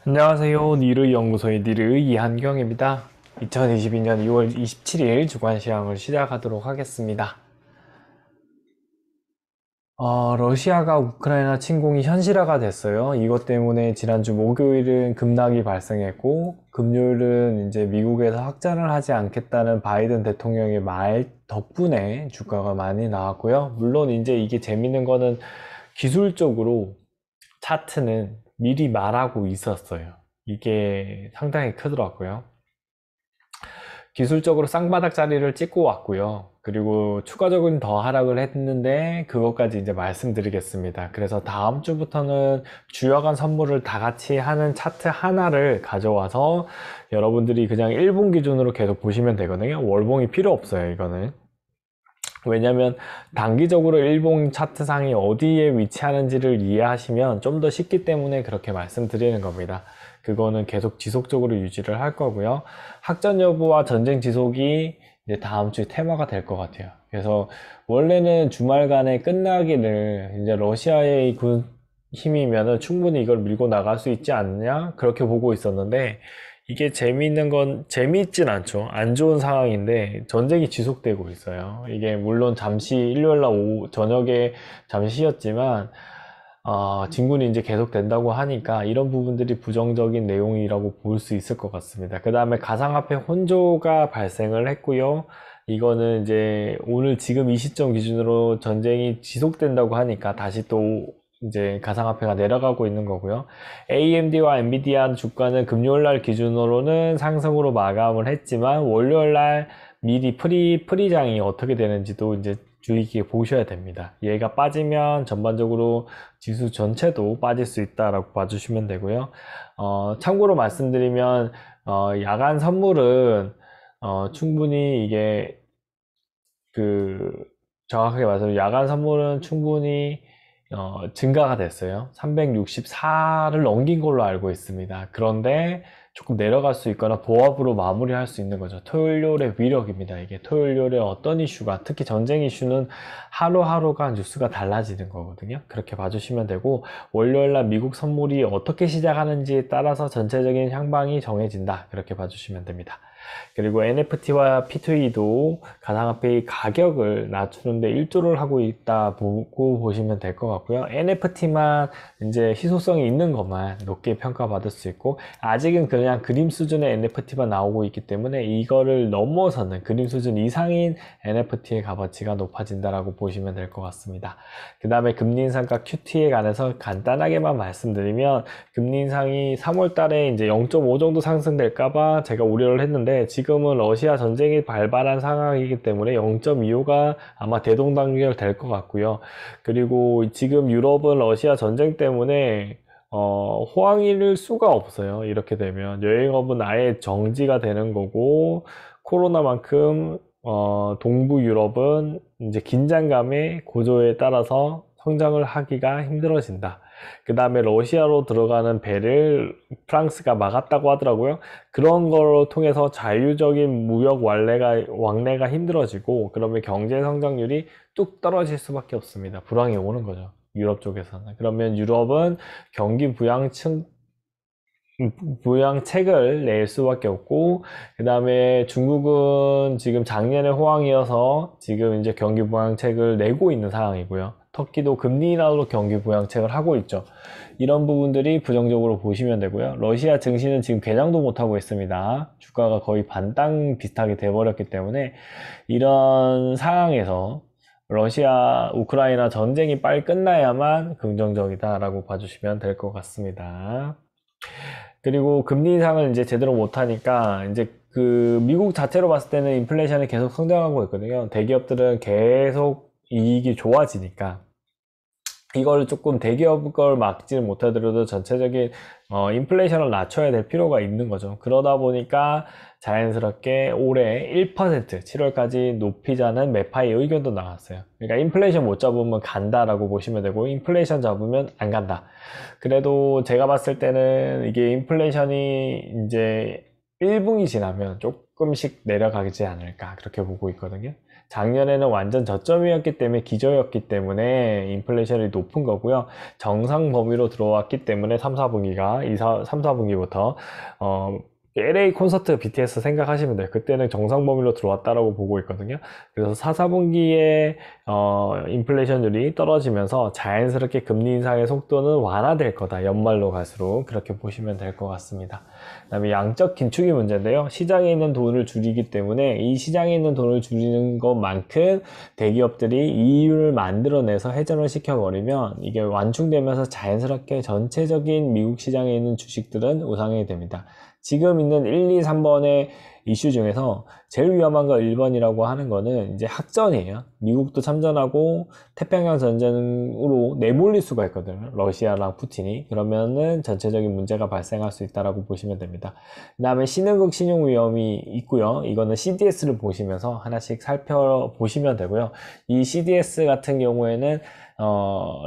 안녕하세요. 니르 연구소의 니르 이한경입니다. 2022년 2월 27일 주간 시황을 시작하도록 하겠습니다. 러시아가 우크라이나 침공이 현실화가 됐어요. 이것 때문에 지난주 목요일은 급락이 발생했고, 금요일은 이제 미국에서 확전을 하지 않겠다는 바이든 대통령의 말 덕분에 주가가 많이 나왔고요. 물론 이제 이게 재밌는 거는 기술적으로 차트는 미리 말하고 있었어요. 이게 상당히 크더라고요. 기술적으로 쌍바닥 자리를 찍고 왔고요. 그리고 추가적인 더 하락을 했는데 그것까지 이제 말씀드리겠습니다. 그래서 다음 주부터는 주요한 선물을 다 같이 하는 차트 하나를 가져와서 여러분들이 그냥 일봉 기준으로 계속 보시면 되거든요. 월봉이 필요 없어요, 이거는. 왜냐면 단기적으로 일봉 차트상이 어디에 위치하는지를 이해하시면 좀 더 쉽기 때문에 그렇게 말씀드리는 겁니다. 그거는 계속 지속적으로 유지를 할 거고요. 확전 여부와 전쟁 지속이 이제 다음 주 테마가 될 것 같아요. 그래서 원래는 주말간에 끝나기를 이제 러시아의 군 힘이면은 충분히 이걸 밀고 나갈 수 있지 않냐 그렇게 보고 있었는데, 이게 재미있는 건 재미있진 않죠. 안 좋은 상황인데 전쟁이 지속되고 있어요. 이게 물론 잠시 일요일날 오후 저녁에 잠시 쉬었지만 진군이 이제 계속 된다고 하니까 이런 부분들이 부정적인 내용이라고 볼 수 있을 것 같습니다. 그 다음에 가상화폐 혼조가 발생을 했고요. 이거는 이제 오늘 지금 이 시점 기준으로 전쟁이 지속된다고 하니까 다시 또 이제 가상화폐가 내려가고 있는 거고요. AMD와 엔비디아 주가는 금요일날 기준으로는 상승으로 마감을 했지만 월요일날 미리 프리장이 어떻게 되는지도 이제 주의 깊게 보셔야 됩니다. 얘가 빠지면 전반적으로 지수 전체도 빠질 수 있다라고 봐주시면 되고요. 참고로 말씀드리면 야간 선물은 충분히 이게 그 정확하게 말해서 야간 선물은 충분히 증가가 됐어요. 364를 넘긴 걸로 알고 있습니다. 그런데 조금 내려갈 수 있거나 보합으로 마무리할 수 있는 거죠. 토요일의 위력입니다. 이게 토요일에 어떤 이슈가, 특히 전쟁 이슈는 하루하루가 뉴스가 달라지는 거거든요. 그렇게 봐주시면 되고, 월요일날 미국 선물이 어떻게 시작하는지에 따라서 전체적인 향방이 정해진다. 그렇게 봐주시면 됩니다. 그리고 NFT와 P2E도 가상화폐의 가격을 낮추는데 일조를 하고 있다 보고 보시면 될 것 같고요. NFT만 이제 희소성이 있는 것만 높게 평가받을 수 있고, 아직은 그냥 그림 수준의 NFT만 나오고 있기 때문에 이거를 넘어서는 그림 수준 이상인 NFT의 값어치가 높아진다라고 보시면 될 것 같습니다. 그 다음에 금리 인상과 QT에 관해서 간단하게만 말씀드리면, 금리 인상이 3월 달에 이제 0.5 정도 상승될까봐 제가 우려를 했는데, 지금은 러시아 전쟁이 발발한 상황이기 때문에 0.25가 아마 대동단결 될 것 같고요. 그리고 지금 유럽은 러시아 전쟁 때문에 호황일 수가 없어요. 이렇게 되면 여행업은 아예 정지가 되는 거고, 코로나만큼 동부 유럽은 이제 긴장감의 고조에 따라서 성장을 하기가 힘들어진다. 그 다음에 러시아로 들어가는 배를 프랑스가 막았다고 하더라고요. 그런 걸 통해서 자유적인 무역 왕래가 힘들어지고, 그러면 경제 성장률이 뚝 떨어질 수밖에 없습니다. 불황이 오는 거죠. 유럽 쪽에서는. 그러면 유럽은 경기 부양책을 낼 수밖에 없고, 그 다음에 중국은 지금 작년에 호황이어서 지금 이제 경기 부양책을 내고 있는 상황이고요. 터키도 금리 인하로 경기 부양책을 하고 있죠. 이런 부분들이 부정적으로 보시면 되고요. 러시아 증시는 지금 개장도 못하고 있습니다. 주가가 거의 반땅 비슷하게 돼버렸기 때문에 이런 상황에서 러시아 우크라이나 전쟁이 빨리 끝나야만 긍정적이다라고 봐주시면 될 것 같습니다. 그리고 금리 인상을 이제 제대로 못하니까 이제 그 미국 자체로 봤을 때는 인플레이션이 계속 성장하고 있거든요. 대기업들은 계속 이익이 좋아지니까 이걸 조금 대기업 걸 막지는 못하더라도 전체적인 인플레이션을 낮춰야 될 필요가 있는 거죠. 그러다 보니까 자연스럽게 올해 1% 7월까지 높이자는 매파의 의견도 나왔어요. 그러니까 인플레이션 못 잡으면 간다라고 보시면 되고, 인플레이션 잡으면 안 간다. 그래도 제가 봤을 때는 이게 인플레이션이 이제 1분기 지나면 조금씩 내려가지 않을까 그렇게 보고 있거든요. 작년에는 완전 저점이었기 때문에 기저였기 때문에 인플레이션이 높은 거고요. 정상 범위로 들어왔기 때문에 3, 4분기가 3, 4분기부터 LA 콘서트 BTS 생각하시면 돼요. 그때는 정상 범위로 들어왔다라고 보고 있거든요. 그래서 4, 4분기에 인플레이션율이 떨어지면서 자연스럽게 금리 인상의 속도는 완화될 거다. 연말로 갈수록 그렇게 보시면 될 것 같습니다. 그다음에 양적 긴축이 문제인데요. 시장에 있는 돈을 줄이기 때문에 이 시장에 있는 돈을 줄이는 것만큼 대기업들이 이윤을 만들어내서 회전을 시켜버리면 이게 완충되면서 자연스럽게 전체적인 미국 시장에 있는 주식들은 우상이 됩니다. 지금 있는 1, 2, 3번의 이슈 중에서 제일 위험한 거 1번이라고 하는 거는 이제 학전이에요. 미국도 참전하고 태평양 전쟁으로 내몰릴 수가 있거든요. 러시아랑 푸틴이. 그러면은 전체적인 문제가 발생할 수 있다라고 보시면 됩니다. 그 다음에 신흥국 신용 위험이 있고요. 이거는 CDS를 보시면서 하나씩 살펴보시면 되고요. 이 CDS 같은 경우에는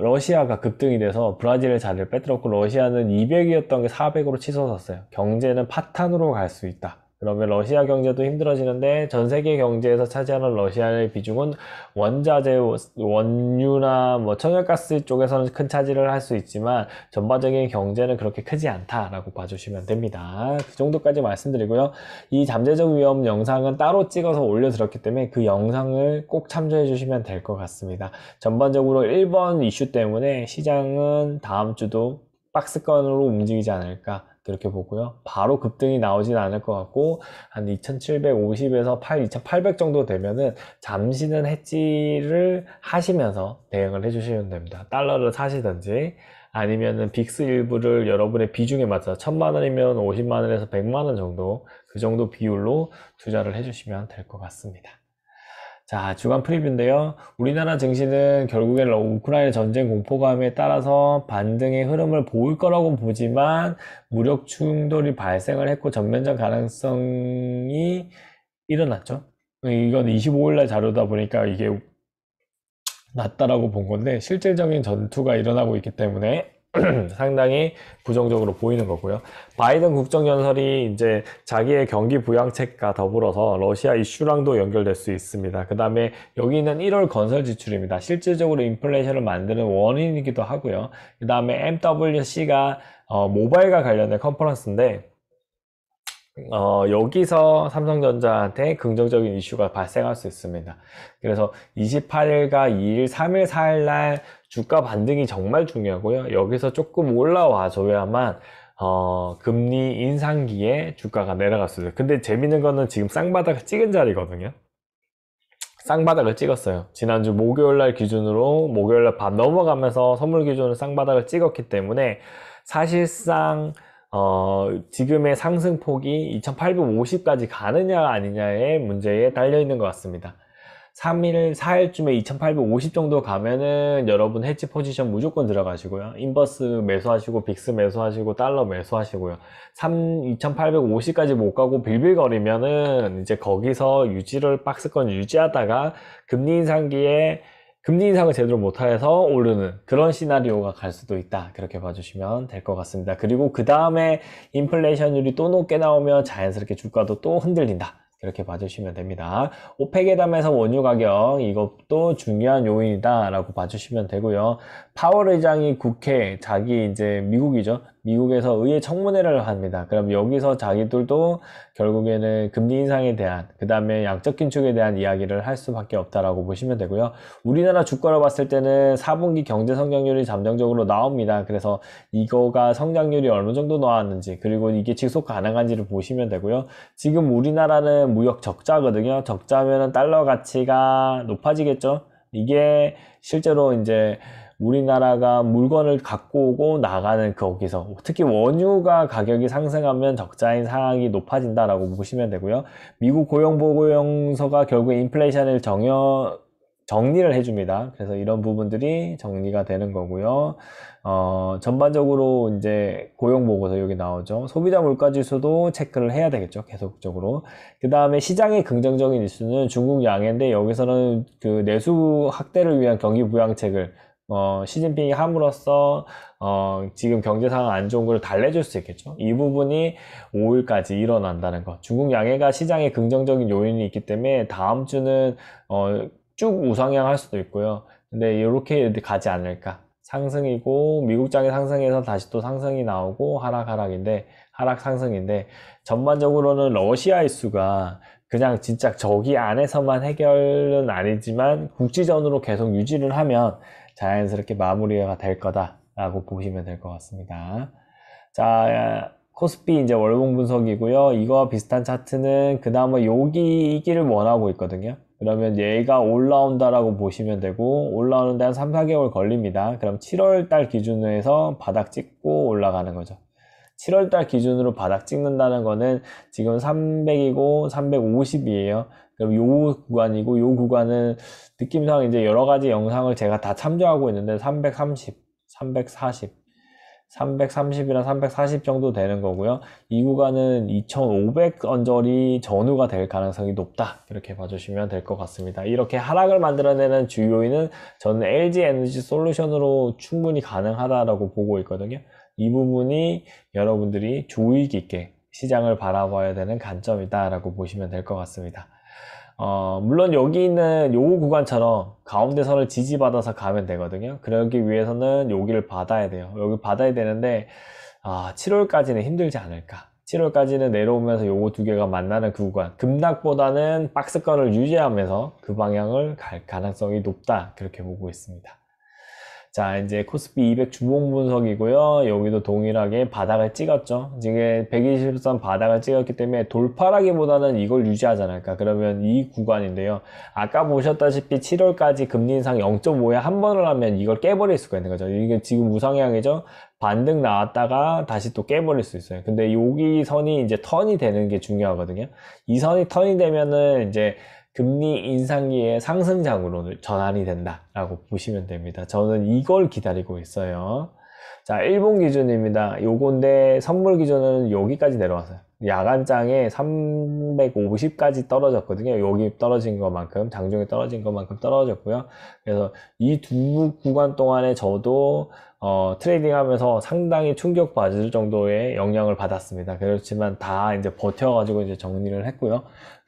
러시아가 급등이 돼서 브라질의 자리를 빼들었고 러시아는 200이었던 게 400으로 치솟았어요. 경제는 파탄으로 갈 수 있다. 그러면 러시아 경제도 힘들어지는데 전 세계 경제에서 차지하는 러시아의 비중은 원자재, 원유나 뭐 천연가스 쪽에서는 큰 차지를 할 수 있지만 전반적인 경제는 그렇게 크지 않다라고 봐주시면 됩니다. 그 정도까지 말씀드리고요. 이 잠재적 위험 영상은 따로 찍어서 올려드렸기 때문에 그 영상을 꼭 참조해 주시면 될 것 같습니다. 전반적으로 1번 이슈 때문에 시장은 다음 주도 박스권으로 움직이지 않을까 그렇게 보고요. 바로 급등이 나오진 않을 것 같고 한 2750에서 2800 정도 되면은 잠시는 해지를 하시면서 대응을 해주시면 됩니다. 달러를 사시든지 아니면은 빅스 일부를 여러분의 비중에 맞춰서 1000만 원이면 50만 원에서 100만 원 정도 그 정도 비율로 투자를 해주시면 될 것 같습니다. 자, 주간 프리뷰인데요. 우리나라 증시는 결국엔 우크라이나 전쟁 공포감에 따라서 반등의 흐름을 보일 거라고 보지만 무력 충돌이 발생을 했고 전면전 가능성이 일어났죠. 이건 25일날 자료다 보니까 이게 낮다라고 본 건데 실질적인 전투가 일어나고 있기 때문에 상당히 부정적으로 보이는 거고요. 바이든 국정연설이 이제 자기의 경기 부양책과 더불어서 러시아 이슈랑도 연결될 수 있습니다. 그 다음에 여기는 1월 건설 지출입니다. 실질적으로 인플레이션을 만드는 원인이기도 하고요. 그 다음에 MWC가 모바일과 관련된 컨퍼런스인데 여기서 삼성전자한테 긍정적인 이슈가 발생할 수 있습니다. 그래서 28일과 2일, 3일, 4일 날 주가 반등이 정말 중요하고요. 여기서 조금 올라와 줘야만 금리 인상기에 주가가 내려갈 수 있어요. 근데 재밌는 거는 지금 쌍바닥을 찍은 자리거든요. 쌍바닥을 찍었어요. 지난주 목요일날 기준으로 목요일날 밤 넘어가면서 선물 기준으로 쌍바닥을 찍었기 때문에 사실상 지금의 상승폭이 2850까지 가느냐 아니냐의 문제에 달려 있는 것 같습니다. 3일, 4일쯤에 2850 정도 가면은 여러분 해지 포지션 무조건 들어가시고요. 인버스 매수하시고 빅스 매수하시고 달러 매수하시고요. 2850까지 못 가고 빌빌거리면은 이제 거기서 유지를 박스권 유지하다가 금리 인상기에 금리 인상을 제대로 못해서 오르는 그런 시나리오가 갈 수도 있다. 그렇게 봐주시면 될 것 같습니다. 그리고 그 다음에 인플레이션율이 또 높게 나오면 자연스럽게 주가도 또 흔들린다. 이렇게 봐주시면 됩니다. 오펙 회담에서 원유 가격 이것도 중요한 요인이다 라고 봐주시면 되고요. 파월 의장이 국회 자기 이제 미국이죠. 미국에서 의회 청문회를 합니다. 그럼 여기서 자기들도 결국에는 금리 인상에 대한 그 다음에 양적 긴축에 대한 이야기를 할 수밖에 없다라고 보시면 되고요. 우리나라 주가로 봤을 때는 4분기 경제 성장률이 잠정적으로 나옵니다. 그래서 이거가 성장률이 어느 정도 나왔는지 그리고 이게 지속 가능한지를 보시면 되고요. 지금 우리나라는 무역 적자거든요. 적자면은 달러 가치가 높아지겠죠. 이게 실제로 이제 우리나라가 물건을 갖고 오고 나가는 거기서 특히 원유가 가격이 상승하면 적자인 상황이 높아진다라고 보시면 되고요. 미국 고용보고용서가 결국 인플레이션을 정리를 해줍니다. 그래서 이런 부분들이 정리가 되는 거고요. 전반적으로 이제 고용보고서 여기 나오죠. 소비자 물가지수도 체크를 해야 되겠죠. 계속적으로. 그 다음에 시장의 긍정적인 이슈는 중국 양해인데 여기서는 그 내수 확대를 위한 경기 부양책을 시진핑이 함으로써 지금 경제 상황 안 좋은 걸 달래줄 수 있겠죠. 이 부분이 5일까지 일어난다는 것. 중국 양해가 시장에 긍정적인 요인이 있기 때문에 다음 주는 쭉 우상향 할 수도 있고요. 근데 이렇게 가지 않을까. 상승이고 미국장이 상승해서 다시 또 상승이 나오고 하락인데 하락 상승인데, 전반적으로는 러시아 이슈가 그냥 진짜 저기 안에서만 해결은 아니지만 국지전으로 계속 유지를 하면 자연스럽게 마무리가 될 거다라고 보시면 될 것 같습니다. 자, 코스피 이제 월봉 분석이고요. 이거와 비슷한 차트는 그 다음에 여기를 원하고 있거든요. 그러면 얘가 올라온다라고 보시면 되고, 올라오는데 한 3, 4개월 걸립니다. 그럼 7월 달 기준으로 해서 바닥 찍고 올라가는 거죠. 7월 달 기준으로 바닥 찍는다는 거는 지금 300이고 350이에요. 그럼 요 구간이고, 요 구간은 느낌상 이제 여러 가지 영상을 제가 다 참조하고 있는데 330, 340, 330이나 340 정도 되는 거고요. 이 구간은 2500 언저리 전후가 될 가능성이 높다, 이렇게 봐주시면 될 것 같습니다. 이렇게 하락을 만들어내는 주요 요인은 저는 LG 에너지 솔루션으로 충분히 가능하다라고 보고 있거든요. 이 부분이 여러분들이 주의 깊게 시장을 바라봐야 되는 관점이다 라고 보시면 될 것 같습니다. 물론 여기 있는 요 구간처럼 가운데 선을 지지받아서 가면 되거든요. 그러기 위해서는 여기를 받아야 돼요. 여기 받아야 되는데 7월까지는 힘들지 않을까. 7월까지는 내려오면서 요거 두 개가 만나는 그 구간, 급락보다는 박스권을 유지하면서 그 방향을 갈 가능성이 높다, 그렇게 보고 있습니다. 자, 이제 코스피 200 주봉 분석이고요. 여기도 동일하게 바닥을 찍었죠. 지금 120선 바닥을 찍었기 때문에 돌파라기보다는 이걸 유지하지 않을까. 그러면 이 구간인데요. 아까 보셨다시피 7월까지 금리 인상 0.5에 한 번을 하면 이걸 깨버릴 수가 있는 거죠. 이게 지금 우상향이죠. 반등 나왔다가 다시 또 깨버릴 수 있어요. 근데 여기 선이 이제 턴이 되는 게 중요하거든요. 이 선이 턴이 되면은 이제 금리 인상기의 상승장으로 전환이 된다라고 보시면 됩니다. 저는 이걸 기다리고 있어요. 자, 일본 기준입니다. 요건데 선물 기준은 여기까지 내려왔어요. 야간장에 350까지 떨어졌거든요. 여기 떨어진 것만큼, 장중에 떨어진 것만큼 떨어졌고요. 그래서 이 두 구간 동안에 저도 트레이딩 하면서 상당히 충격받을 정도의 영향을 받았습니다. 그렇지만 다 이제 버텨가지고 이제 정리를 했고요.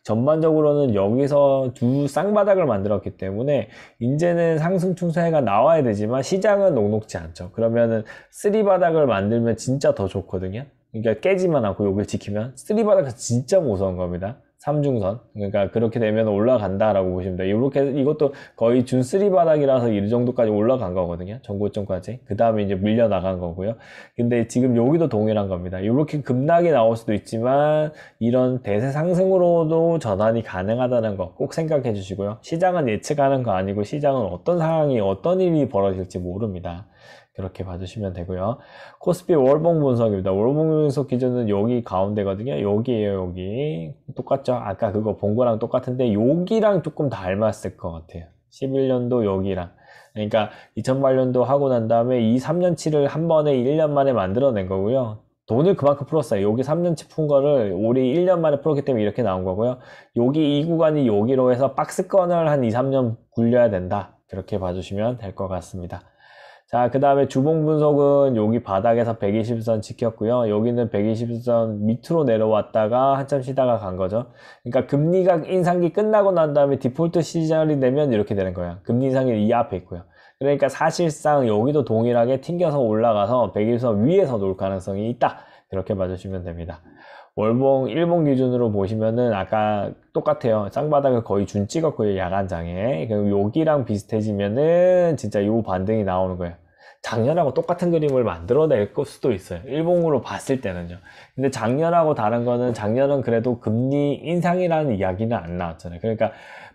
전반적으로는 여기서 두 쌍바닥을 만들었기 때문에 이제는 상승 추세가 나와야 되지만 시장은 녹록지 않죠. 그러면은 쓰리바닥을 만들면 진짜 더 좋거든요. 그러니까 깨지만 않고 여기를 지키면 쓰리바닥은 진짜 무서운 겁니다. 삼중선. 그러니까 그렇게 되면 올라간다라고 보시면 돼요. 이렇게 이것도 거의 준 쓰리바닥이라서 이 정도까지 올라간 거거든요. 전고점까지. 그 다음에 이제 밀려 나간 거고요. 근데 지금 여기도 동일한 겁니다. 이렇게 급락이 나올 수도 있지만 이런 대세 상승으로도 전환이 가능하다는 거 꼭 생각해 주시고요. 시장은 예측하는 거 아니고 시장은 어떤 상황이 어떤 일이 벌어질지 모릅니다. 그렇게 봐주시면 되고요. 코스피 월봉 분석입니다. 월봉 분석 기준은 여기 가운데거든요. 여기에요, 여기. 똑같죠? 아까 그거 본 거랑 똑같은데 여기랑 조금 닮았을 것 같아요. 11년도 여기랑. 그러니까 2008년도 하고 난 다음에 이 3년치를 한 번에 1년 만에 만들어낸 거고요. 돈을 그만큼 풀었어요. 여기 3년치 푼 거를 우리 1년 만에 풀었기 때문에 이렇게 나온 거고요. 여기 이 구간이 여기로 해서 박스권을 한 2, 3년 굴려야 된다. 그렇게 봐주시면 될 것 같습니다. 자, 그 다음에 주봉 분석은 여기 바닥에서 120선 지켰고요. 여기는 120선 밑으로 내려왔다가 한참 쉬다가 간 거죠. 그러니까 금리가 인상기 끝나고 난 다음에 디폴트 시절이 되면 이렇게 되는 거예요. 금리 인상이 이 앞에 있고요. 그러니까 사실상 여기도 동일하게 튕겨서 올라가서 120선 위에서 놓을 가능성이 있다. 그렇게 봐주시면 됩니다. 월봉 일본 기준으로 보시면은 아까 똑같아요. 쌍바닥을 거의 준 찍었고요. 야간장에. 그럼 여기랑 비슷해지면은 진짜 요 반등이 나오는 거예요. 작년하고 똑같은 그림을 만들어낼 수도 있어요. 일봉으로 봤을 때는요. 근데 작년하고 다른 거는 작년은 그래도 금리 인상이라는 이야기는 안 나왔잖아요. 그러니까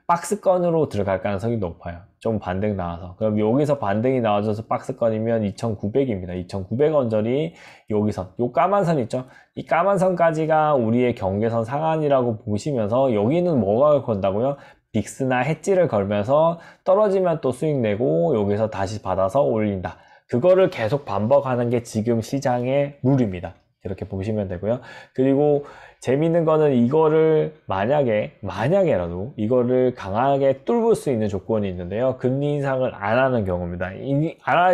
박스권으로 들어갈 가능성이 높아요. 좀 반등 나와서. 그럼 여기서 반등이 나와줘서 박스권이면 2,900입니다. 2,900 언저리 여기선. 요 까만 선 있죠? 이 까만 선까지가 우리의 경계선 상한이라고 보시면서 여기는 뭐가 건다고요? 빅스나 해지를 걸면서 떨어지면 또 수익 내고 여기서 다시 받아서 올린다. 그거를 계속 반복하는 게 지금 시장의 룰입니다. 이렇게 보시면 되고요. 그리고 재밌는 거는 이거를 만약에라도 이거를 강하게 뚫을 수 있는 조건이 있는데요. 금리 인상을 안 하는 경우입니다.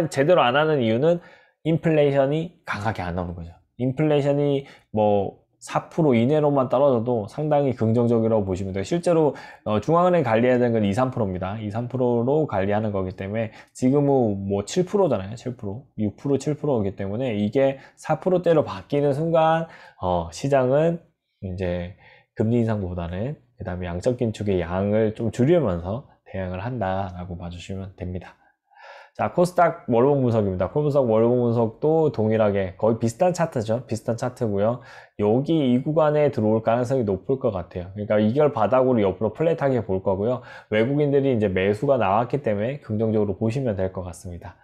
제대로 안 하는 이유는 인플레이션이 강하게 안 나오는 거죠. 인플레이션이 뭐 4% 이내로만 떨어져도 상당히 긍정적이라고 보시면 돼요. 실제로 중앙은행 관리해야 되는 건 2, 3%입니다. 2, 3%로 관리하는 거기 때문에 지금은 뭐 7%잖아요. 7%, 6%, 7%이기 때문에 이게 4%대로 바뀌는 순간 시장은 이제 금리 인상보다는 그 다음에 양적 긴축의 양을 좀 줄이면서 대응을 한다라고 봐주시면 됩니다. 자, 코스닥 월봉 분석입니다. 코스닥 월봉 분석도 동일하게 거의 비슷한 차트죠. 비슷한 차트고요. 여기 이 구간에 들어올 가능성이 높을 것 같아요. 그러니까 이걸 바닥으로 옆으로 플랫하게 볼 거고요. 외국인들이 이제 매수가 나왔기 때문에 긍정적으로 보시면 될 것 같습니다.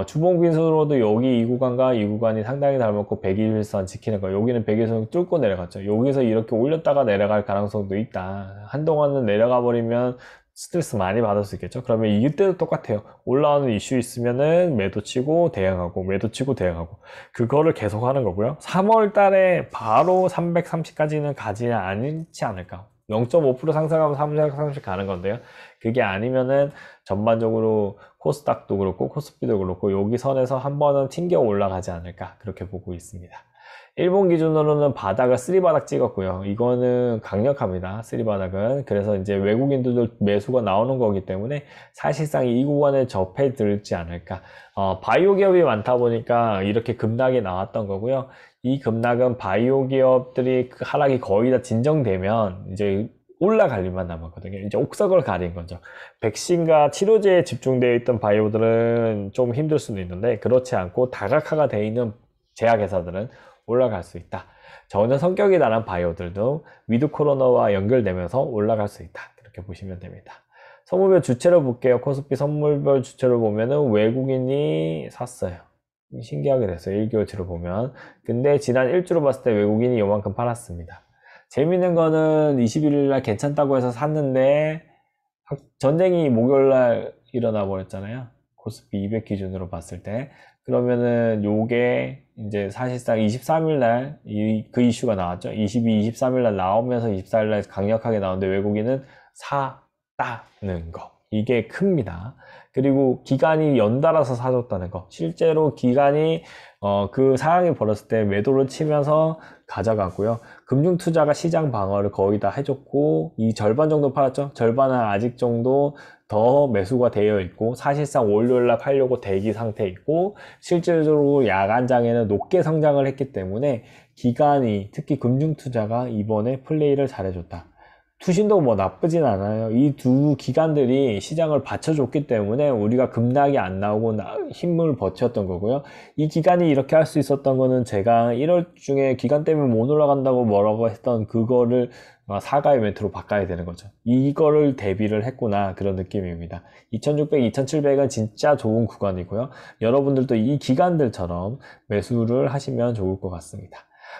주봉 빈수로도 여기 이 구간과 이 구간이 상당히 닮았고 121선 지키는 거. 여기는 121선 뚫고 내려갔죠. 여기서 이렇게 올렸다가 내려갈 가능성도 있다. 한동안은 내려가 버리면 스트레스 많이 받을 수 있겠죠. 그러면 이때도 똑같아요. 올라오는 이슈 있으면은 매도 치고 대응하고 매도 치고 대응하고 그거를 계속 하는 거고요. 3월 달에 바로 330까지는 가지 않지 않을까. 0.5% 상승하면 330 가는 건데요. 그게 아니면은 전반적으로 코스닥도 그렇고 코스피도 그렇고 여기 선에서 한 번은 튕겨 올라가지 않을까 그렇게 보고 있습니다. 일본 기준으로는 바닥을 쓰리바닥 찍었고요. 이거는 강력합니다. 쓰리바닥은. 그래서 이제 외국인들도 매수가 나오는 거기 때문에 사실상 이 구간에 접해 들지 않을까. 바이오 기업이 많다 보니까 이렇게 급락이 나왔던 거고요. 이 급락은 바이오 기업들이 그 하락이 거의 다 진정되면 이제 올라갈 일만 남았거든요. 이제 옥석을 가린 거죠. 백신과 치료제에 집중되어 있던 바이오들은 좀 힘들 수도 있는데 그렇지 않고 다각화가 되어 있는 제약회사들은 올라갈 수 있다. 전혀 성격이 다른 바이오들도 위드 코로나와 연결되면서 올라갈 수 있다. 이렇게 보시면 됩니다. 선물별 주체를 볼게요. 코스피 선물별 주체를 보면은 외국인이 샀어요. 신기하게 됐어요. 1개월치로 보면. 근데 지난 일주로 봤을 때 외국인이 요만큼 팔았습니다. 재밌는 거는 21일날 괜찮다고 해서 샀는데 전쟁이 목요일날 일어나 버렸잖아요. 코스피 200 기준으로 봤을 때. 그러면은 요게 이제 사실상 23일날 그 이슈가 나왔죠. 23일날 나오면서 24일날 강력하게 나오는데 외국인은 샀다는 거. 이게 큽니다. 그리고 기간이 연달아서 사줬다는 거. 실제로 기간이 그 상황이 벌어졌을 때 매도를 치면서 가져갔고요. 금융투자가 시장 방어를 거의 다 해줬고 이 절반 정도 팔았죠. 절반은 아직 정도 더 매수가 되어 있고 사실상 월요일날 팔려고 대기 상태에 있고 실질적으로 야간장에는 높게 성장을 했기 때문에 기간이 특히 금융투자가 이번에 플레이를 잘해줬다. 투신도 뭐 나쁘진 않아요. 이 두 기관들이 시장을 받쳐줬기 때문에 우리가 급락이 안 나오고 힘을 버텼던 거고요. 이 기간이 이렇게 할 수 있었던 거는 제가 1월 중에 기간 때문에 못 올라간다고 뭐라고 했던 그거를 사과 이벤트로 바꿔야 되는 거죠. 이거를 대비를 했구나 그런 느낌입니다. 2600, 2700은 진짜 좋은 구간이고요. 여러분들도 이 기간들처럼 매수를 하시면 좋을 것 같습니다.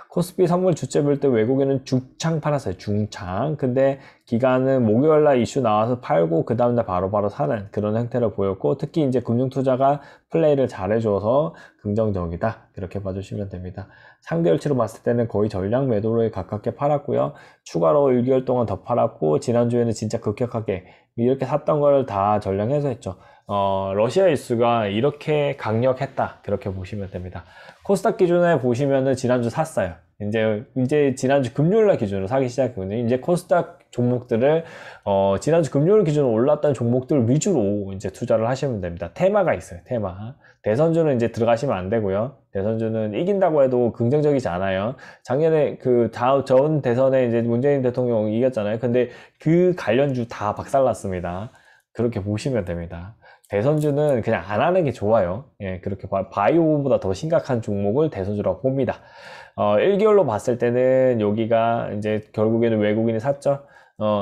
코스피 선물 주체 볼 때 외국인은 중창 팔았어요. 중창. 근데 기간은 목요일날 이슈 나와서 팔고 그 다음날 바로바로 사는 그런 형태를 보였고 특히 이제 금융투자가 플레이를 잘해줘서 긍정적이다. 그렇게 봐주시면 됩니다. 상대열치로 봤을 때는 거의 전량 매도로에 가깝게 팔았고요. 추가로 1개월 동안 더 팔았고 지난주에는 진짜 급격하게 이렇게 샀던 걸 다 전량 해소했죠. 러시아 이슈가 이렇게 강력했다. 그렇게 보시면 됩니다. 코스닥 기준에 보시면은 지난주 샀어요. 이제 지난주 금요일날 기준으로 사기 시작했거든요. 이제 코스닥 종목들을, 지난주 금요일 기준으로 올랐던 종목들 위주로 이제 투자를 하시면 됩니다. 테마가 있어요. 테마. 대선주는 이제 들어가시면 안 되고요. 대선주는 이긴다고 해도 긍정적이지 않아요. 작년에 전 대선에 이제 문재인 대통령 이겼잖아요. 근데 그 관련주 다 박살났습니다. 그렇게 보시면 됩니다. 대선주는 그냥 안 하는 게 좋아요. 예, 그렇게 바이오보다 더 심각한 종목을 대선주라고 봅니다. 1개월로 봤을 때는 여기가 이제 결국에는 외국인이 샀죠.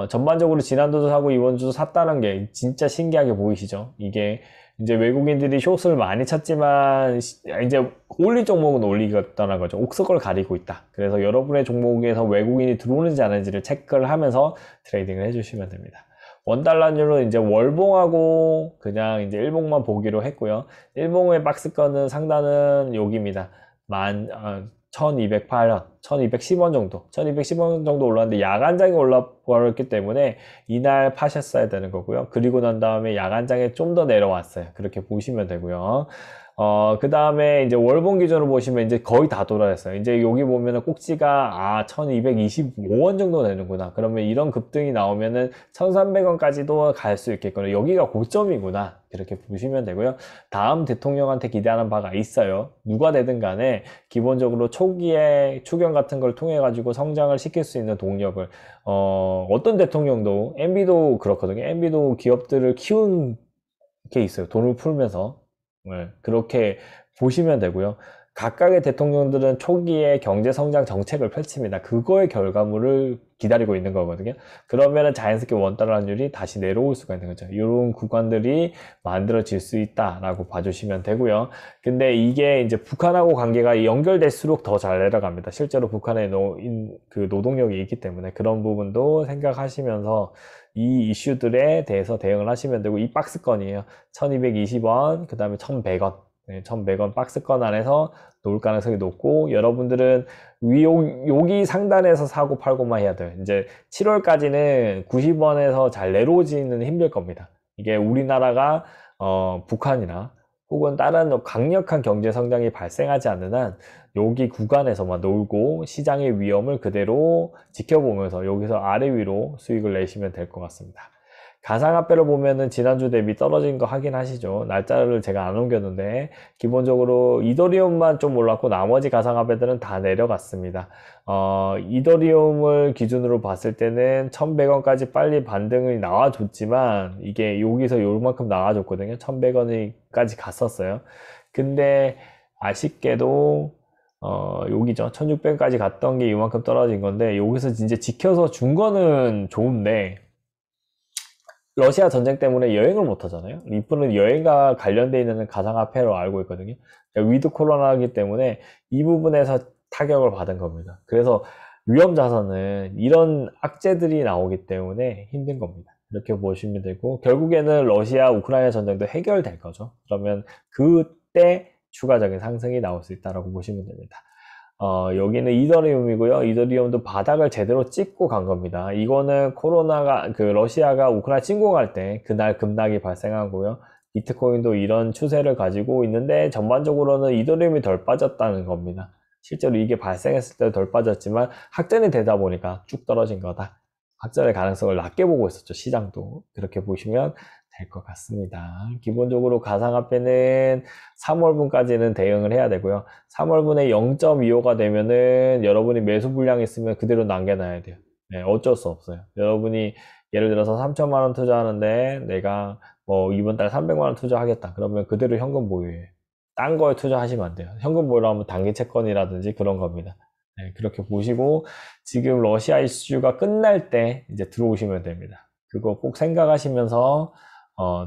전반적으로 지난주도 사고 이번주도 샀다는 게 진짜 신기하게 보이시죠? 이게 이제 외국인들이 숏을 많이 쳤지만 이제 올릴 종목은 올리겠다는 거죠. 옥석을 가리고 있다. 그래서 여러분의 종목에서 외국인이 들어오는지 안 하는지를 체크를 하면서 트레이딩을 해주시면 됩니다. 원달러율은 이제 월봉하고 그냥 이제 일봉만 보기로 했고요. 일봉의 박스권은 상단은 여기입니다. 1208원, 1210원 정도, 1210원 정도 올랐는데 야간장이 올라버렸기 때문에 이날 파셨어야 되는 거고요. 그리고 난 다음에 야간장에 좀 더 내려왔어요. 그렇게 보시면 되고요. 그 다음에 이제 월봉 기준으로 보시면 이제 거의 다 돌아왔어요. 이제 여기 보면은 꼭지가 1225원 정도 되는구나. 그러면 이런 급등이 나오면은 1300원까지도 갈 수 있겠구나. 여기가 고점이구나. 그렇게 보시면 되고요. 다음 대통령한테 기대하는 바가 있어요. 누가 되든 간에 기본적으로 초기에 추경 같은 걸 통해 가지고 성장을 시킬 수 있는 동력을 어떤 대통령도 MB도 그렇거든요. MB도 기업들을 키운 게 있어요. 돈을 풀면서. 네, 그렇게 보시면 되고요. 각각의 대통령들은 초기에 경제 성장 정책을 펼칩니다. 그거의 결과물을 기다리고 있는 거거든요. 그러면은 자연스럽게 원달러율이 다시 내려올 수가 있는 거죠. 이런 구간들이 만들어질 수 있다라고 봐주시면 되고요. 근데 이게 이제 북한하고 관계가 연결될수록 더 잘 내려갑니다. 실제로 북한에 그 노동력이 있기 때문에 그런 부분도 생각하시면서 이 이슈들에 대해서 대응을 하시면 되고, 이 박스권이에요. 1220원, 그 다음에 1100원. 1100원 박스권 안에서 놓을 가능성이 높고, 여러분들은 여기 상단에서 사고 팔고만 해야 돼요. 이제 7월까지는 90원에서 잘 내려오지는 힘들 겁니다. 이게 우리나라가 북한이나 혹은 다른 강력한 경제 성장이 발생하지 않는 한 여기 구간에서만 놀고 시장의 위험을 그대로 지켜보면서 여기서 아래 위로 수익을 내시면 될 것 같습니다. 가상화폐를 보면은 지난주 대비 떨어진 거 확인하시죠. 날짜를 제가 안 옮겼는데 기본적으로 이더리움만 좀 올랐고 나머지 가상화폐들은 다 내려갔습니다. 이더리움을 기준으로 봤을 때는 1100원까지 빨리 반등이 나와줬지만 이게 여기서 요만큼 나와줬거든요. 1100원까지 갔었어요. 근데 아쉽게도 여기죠. 1600까지 갔던 게 이만큼 떨어진 건데 여기서 진짜 지켜서 준 거는 좋은데 러시아 전쟁 때문에 여행을 못 하잖아요. 리플은 여행과 관련되어 있는 가상화폐로 알고 있거든요. 위드 코로나이기 때문에 이 부분에서 타격을 받은 겁니다. 그래서 위험 자산은 이런 악재들이 나오기 때문에 힘든 겁니다. 이렇게 보시면 되고, 결국에는 러시아 우크라이나 전쟁도 해결될 거죠. 그러면 그때 추가적인 상승이 나올 수 있다고 보시면 됩니다. 여기는 이더리움이고요. 이더리움도 바닥을 제대로 찍고 간 겁니다. 이거는 러시아가 우크라이나 침공할 때 그날 급락이 발생하고요. 비트코인도 이런 추세를 가지고 있는데 전반적으로는 이더리움이 덜 빠졌다는 겁니다. 실제로 이게 발생했을 때 덜 빠졌지만 확전이 되다 보니까 쭉 떨어진 거다. 확전의 가능성을 낮게 보고 있었죠. 시장도. 그렇게 보시면 될 것 같습니다. 기본적으로 가상화폐는 3월분까지는 대응을 해야 되고요. 3월분에 0.25가 되면은 여러분이 매수 물량이 있으면 그대로 남겨놔야 돼요. 네, 어쩔 수 없어요. 여러분이 예를 들어서 3천만 원 투자하는데 내가 이번 달 300만 원 투자하겠다. 그러면 그대로 현금 보유해요. 딴 거에 투자하시면 안 돼요. 현금 보유로 하면 단기 채권이라든지 그런 겁니다. 네, 그렇게 보시고 지금 러시아 이슈가 끝날 때 이제 들어오시면 됩니다. 그거 꼭 생각하시면서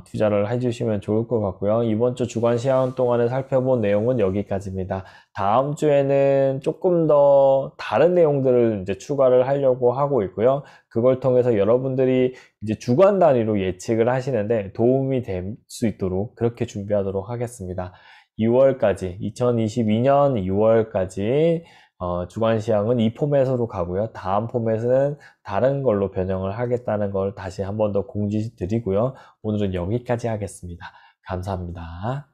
투자를 해주시면 좋을 것 같고요. 이번 주 주간 시황 동안에 살펴본 내용은 여기까지입니다. 다음 주에는 조금 더 다른 내용들을 이제 추가를 하려고 하고 있고요. 그걸 통해서 여러분들이 이제 주간 단위로 예측을 하시는데 도움이 될 수 있도록 그렇게 준비하도록 하겠습니다. 2022년 2월까지 주간 시황은 이 포맷으로 가고요. 다음 포맷은 다른 걸로 변형을 하겠다는 걸 다시 한 번 더 공지 드리고요. 오늘은 여기까지 하겠습니다. 감사합니다.